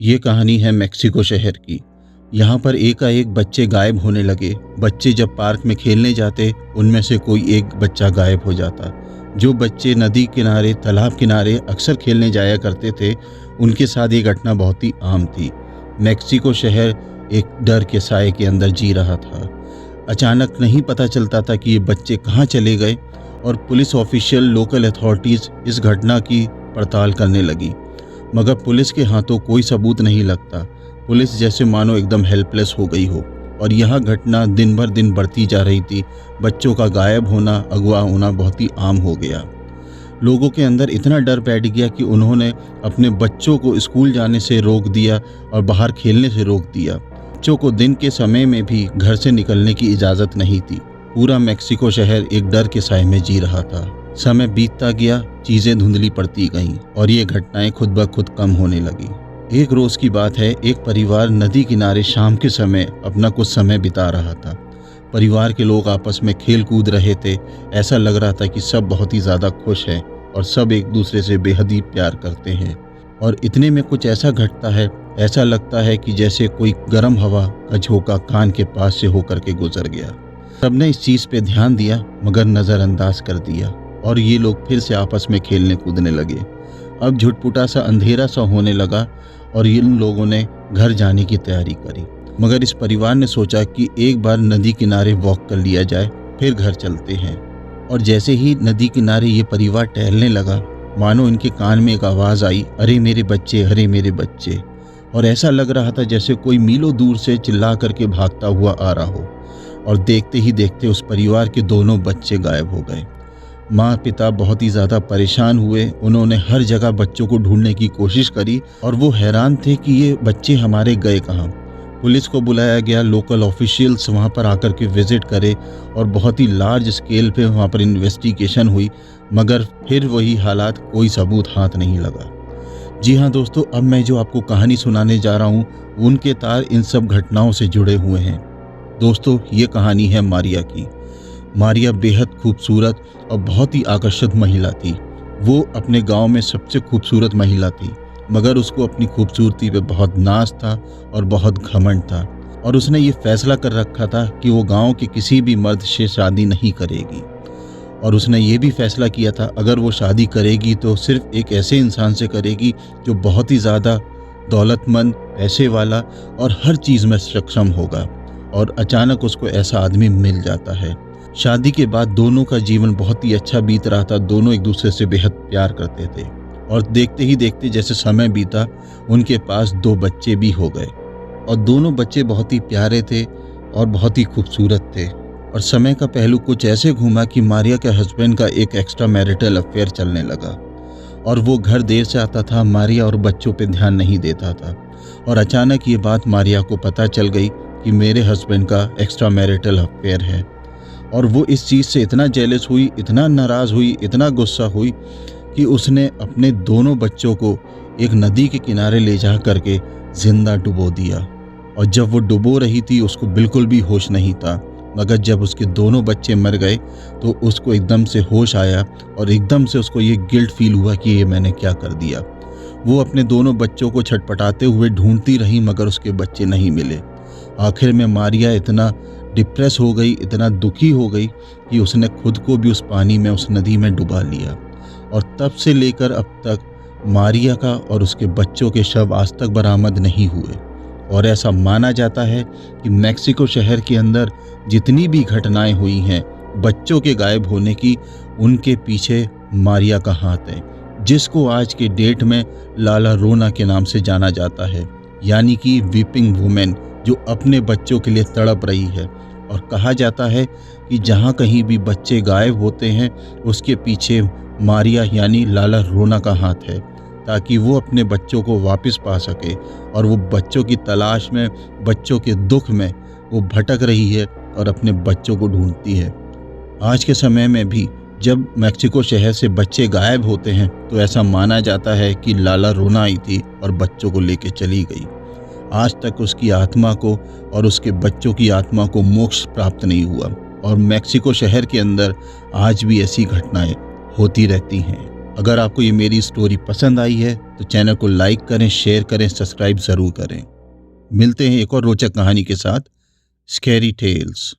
ये कहानी है मेक्सिको शहर की। यहाँ पर एकाएक बच्चे गायब होने लगे। बच्चे जब पार्क में खेलने जाते, उनमें से कोई एक बच्चा गायब हो जाता। जो बच्चे नदी किनारे, तालाब किनारे अक्सर खेलने जाया करते थे, उनके साथ ये घटना बहुत ही आम थी। मेक्सिको शहर एक डर के साए के अंदर जी रहा था। अचानक नहीं पता चलता था कि ये बच्चे कहाँ चले गए और पुलिस ऑफिशियल, लोकल अथॉरिटीज़ इस घटना की पड़ताल करने लगी, मगर पुलिस के हाथों कोई सबूत नहीं लगता। पुलिस जैसे मानो एकदम हेल्पलेस हो गई हो। और यह घटना दिन भर दिन बढ़ती जा रही थी। बच्चों का गायब होना, अगवा होना बहुत ही आम हो गया। लोगों के अंदर इतना डर बैठ गया कि उन्होंने अपने बच्चों को स्कूल जाने से रोक दिया और बाहर खेलने से रोक दिया। बच्चों को दिन के समय में भी घर से निकलने की इजाज़त नहीं थी। पूरा मेक्सिको शहर एक डर के साए में जी रहा था। समय बीतता गया, चीज़ें धुंधली पड़ती गईं और ये घटनाएं खुद ब खुद कम होने लगी। एक रोज़ की बात है, एक परिवार नदी किनारे शाम के समय अपना कुछ समय बिता रहा था। परिवार के लोग आपस में खेल कूद रहे थे। ऐसा लग रहा था कि सब बहुत ही ज़्यादा खुश हैं और सब एक दूसरे से बेहद ही प्यार करते हैं। और इतने में कुछ ऐसा घटता है, ऐसा लगता है कि जैसे कोई गर्म हवा का झोंका कान के पास से होकर के गुजर गया। सबने इस चीज़ पे ध्यान दिया, मगर नज़रअंदाज कर दिया और ये लोग फिर से आपस में खेलने कूदने लगे। अब झुटपुटा सा अंधेरा सा होने लगा और इन लोगों ने घर जाने की तैयारी करी। मगर इस परिवार ने सोचा कि एक बार नदी किनारे वॉक कर लिया जाए, फिर घर चलते हैं। और जैसे ही नदी किनारे ये परिवार टहलने लगा, मानो इनके कान में एक आवाज़ आई, अरे मेरे बच्चे, अरे मेरे बच्चे। और ऐसा लग रहा था जैसे कोई मीलों दूर से चिल्ला करके भागता हुआ आ रहा हो। और देखते ही देखते उस परिवार के दोनों बच्चे गायब हो गए। माँ पिता बहुत ही ज़्यादा परेशान हुए। उन्होंने हर जगह बच्चों को ढूंढने की कोशिश करी और वो हैरान थे कि ये बच्चे हमारे गए कहाँ। पुलिस को बुलाया गया, लोकल ऑफिशियल्स वहाँ पर आकर के विज़िट करे और बहुत ही लार्ज स्केल पे वहाँ पर इन्वेस्टिगेशन हुई, मगर फिर वही हालात, कोई सबूत हाथ नहीं लगा। जी हाँ दोस्तों, अब मैं जो आपको कहानी सुनाने जा रहा हूँ, उनके तार इन सब घटनाओं से जुड़े हुए हैं। दोस्तों, ये कहानी है मारिया की। मारिया बेहद खूबसूरत और बहुत ही आकर्षक महिला थी। वो अपने गांव में सबसे खूबसूरत महिला थी, मगर उसको अपनी खूबसूरती पे बहुत नाज था और बहुत घमंड था। और उसने ये फैसला कर रखा था कि वो गांव के किसी भी मर्द से शादी नहीं करेगी। और उसने ये भी फैसला किया था, अगर वो शादी करेगी तो सिर्फ एक ऐसे इंसान से करेगी जो बहुत ही ज़्यादा दौलतमंद, पैसे वाला और हर चीज़ में सक्षम होगा। और अचानक उसको ऐसा आदमी मिल जाता है। शादी के बाद दोनों का जीवन बहुत ही अच्छा बीत रहा था। दोनों एक दूसरे से बेहद प्यार करते थे और देखते ही देखते जैसे समय बीता, उनके पास 2 बच्चे भी हो गए। और दोनों बच्चे बहुत ही प्यारे थे और बहुत ही खूबसूरत थे। और समय का पहलू कुछ ऐसे घूमा कि मारिया के हस्बैंड का एक एक्स्ट्रा मैरिटल अफेयर चलने लगा और वो घर देर से आता था, मारिया और बच्चों पे ध्यान नहीं देता था। और अचानक ये बात मारिया को पता चल गई कि मेरे हस्बैंड का एक्स्ट्रा मैरिटल अफेयर है। और वो इस चीज़ से इतना जेलस हुई, इतना नाराज़ हुई, इतना गुस्सा हुई कि उसने अपने दोनों बच्चों को एक नदी के किनारे ले जा करके ज़िंदा डुबो दिया। और जब वो डुबो रही थी, उसको बिल्कुल भी होश नहीं था। मगर जब उसके दोनों बच्चे मर गए तो उसको एकदम से होश आया और एकदम से उसको ये गिल्ट फील हुआ कि ये मैंने क्या कर दिया। वो अपने दोनों बच्चों को छटपटाते हुए ढूंढती रही, मगर उसके बच्चे नहीं मिले। आखिर में मारिया इतना डिप्रेस हो गई, इतना दुखी हो गई कि उसने खुद को भी उस पानी में, उस नदी में डुबा लिया। और तब से लेकर अब तक मारिया का और उसके बच्चों के शव आज तक बरामद नहीं हुए। और ऐसा माना जाता है कि मेक्सिको शहर के अंदर जितनी भी घटनाएं हुई हैं बच्चों के गायब होने की, उनके पीछे मारिया का हाथ है, जिसको आज के डेट में लाला रोना के नाम से जाना जाता है, यानी कि वीपिंग वुमेन, जो अपने बच्चों के लिए तड़प रही है। और कहा जाता है कि जहाँ कहीं भी बच्चे गायब होते हैं, उसके पीछे मारिया यानी लाला रोना का हाथ है, ताकि वो अपने बच्चों को वापस पा सके। और वो बच्चों की तलाश में, बच्चों के दुख में वो भटक रही है और अपने बच्चों को ढूंढती है। आज के समय में भी जब मेक्सिको शहर से बच्चे गायब होते हैं तो ऐसा माना जाता है कि लाला रोना आई थी और बच्चों को लेके चली गई। आज तक उसकी आत्मा को और उसके बच्चों की आत्मा को मोक्ष प्राप्त नहीं हुआ। और मेक्सिको शहर के अंदर आज भी ऐसी घटनाएं होती रहती हैं। अगर आपको ये मेरी स्टोरी पसंद आई है तो चैनल को लाइक करें, शेयर करें, सब्सक्राइब ज़रूर करें। मिलते हैं एक और रोचक कहानी के साथ। Scary tales.